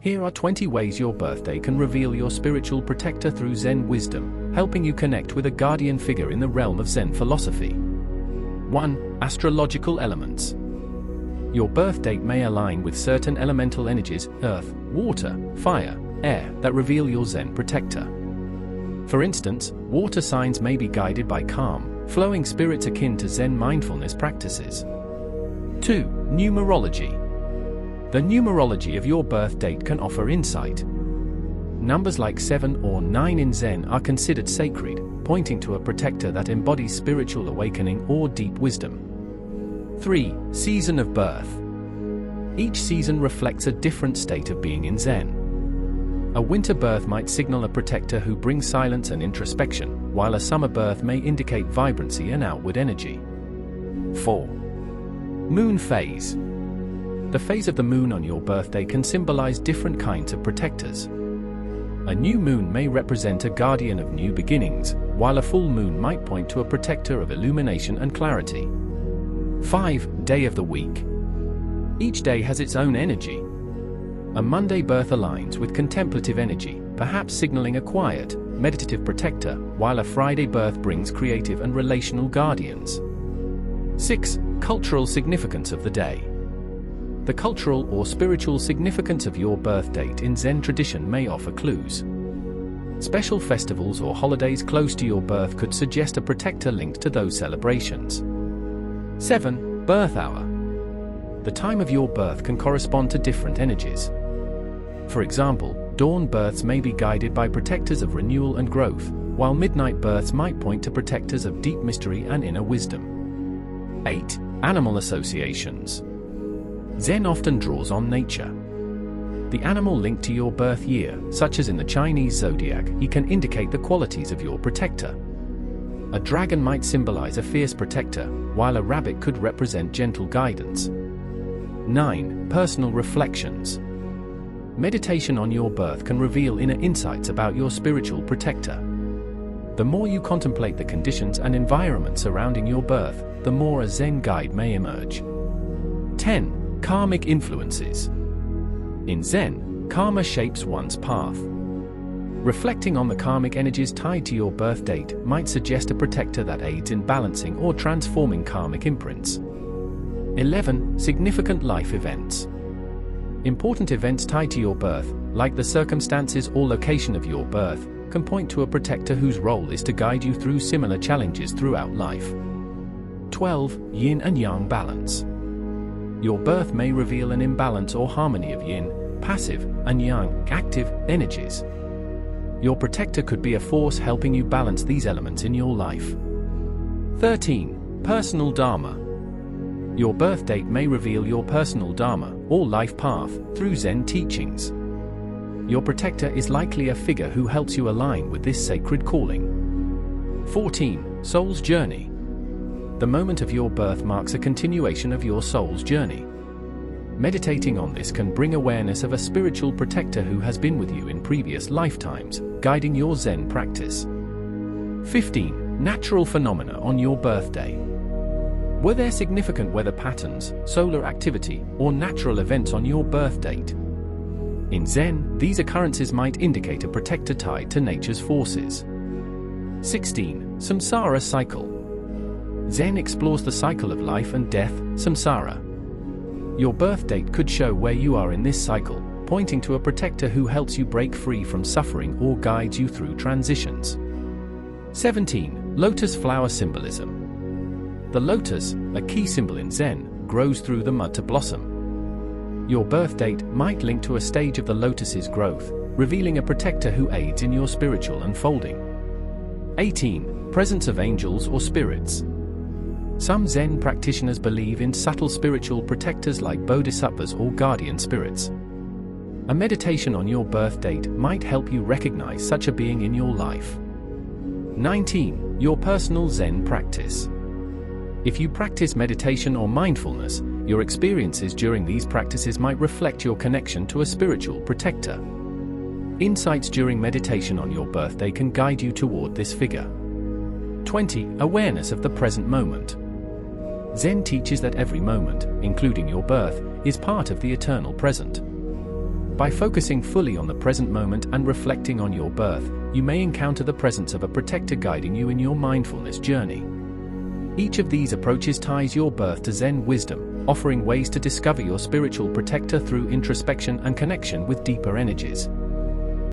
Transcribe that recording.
Here are 20 ways your birthday can reveal your spiritual protector through Zen wisdom, helping you connect with a guardian figure in the realm of Zen philosophy. 1. Astrological elements. Your birth date may align with certain elemental energies, earth, water, fire, air, that reveal your Zen protector. For instance, water signs may be guided by calm, flowing spirits akin to Zen mindfulness practices. 2. Numerology. The numerology of your birth date can offer insight. Numbers like 7 or 9 in Zen are considered sacred, pointing to a protector that embodies spiritual awakening or deep wisdom. 3. Season of birth. Each season reflects a different state of being in Zen. A winter birth might signal a protector who brings silence and introspection, while a summer birth may indicate vibrancy and outward energy. 4. Moon phase. The phase of the moon on your birthday can symbolize different kinds of protectors. A new moon may represent a guardian of new beginnings, while a full moon might point to a protector of illumination and clarity. 5. Day of the week. Each day has its own energy. A Monday birth aligns with contemplative energy, perhaps signaling a quiet, meditative protector, while a Friday birth brings creative and relational guardians. 6. Cultural significance of the day. The cultural or spiritual significance of your birth date in Zen tradition may offer clues. Special festivals or holidays close to your birth could suggest a protector linked to those celebrations. 7. Birth hour. The time of your birth can correspond to different energies. For example, dawn births may be guided by protectors of renewal and growth, while midnight births might point to protectors of deep mystery and inner wisdom. 8. Animal associations. Zen often draws on nature. The animal linked to your birth year, such as in the Chinese zodiac, can indicate the qualities of your protector. A dragon might symbolize a fierce protector, while a rabbit could represent gentle guidance. 9. Personal reflections. Meditation on your birth can reveal inner insights about your spiritual protector. The more you contemplate the conditions and environment surrounding your birth, the more a Zen guide may emerge. 10. Karmic influences. In Zen, karma shapes one's path. Reflecting on the karmic energies tied to your birth date might suggest a protector that aids in balancing or transforming karmic imprints. 11. Significant life events. Important events tied to your birth, like the circumstances or location of your birth, can point to a protector whose role is to guide you through similar challenges throughout life. 12. Yin and Yang balance. Your birth may reveal an imbalance or harmony of yin, passive, and yang, active, energies. Your protector could be a force helping you balance these elements in your life. 13. Personal Dharma. Your birth date may reveal your personal Dharma, or life path, through Zen teachings. Your protector is likely a figure who helps you align with this sacred calling. 14. Soul's journey. The moment of your birth marks a continuation of your soul's journey. Meditating on this can bring awareness of a spiritual protector who has been with you in previous lifetimes, guiding your Zen practice. 15. Natural phenomena on your birthday. Were there significant weather patterns, solar activity, or natural events on your birth date? In Zen, these occurrences might indicate a protector tied to nature's forces. 16. Samsara cycle. Zen explores the cycle of life and death, samsara. Your birth date could show where you are in this cycle, pointing to a protector who helps you break free from suffering or guides you through transitions. 17. Lotus flower symbolism. The lotus, a key symbol in Zen, grows through the mud to blossom. Your birth date might link to a stage of the lotus's growth, revealing a protector who aids in your spiritual unfolding. 18. Presence of angels or spirits. Some Zen practitioners believe in subtle spiritual protectors like bodhisattvas or guardian spirits. A meditation on your birth date might help you recognize such a being in your life. 19. Your personal Zen practice. If you practice meditation or mindfulness, your experiences during these practices might reflect your connection to a spiritual protector. Insights during meditation on your birthday can guide you toward this figure. 20. Awareness of the present moment. Zen teaches that every moment, including your birth, is part of the eternal present. By focusing fully on the present moment and reflecting on your birth, you may encounter the presence of a protector guiding you in your mindfulness journey. Each of these approaches ties your birth to Zen wisdom, offering ways to discover your spiritual protector through introspection and connection with deeper energies.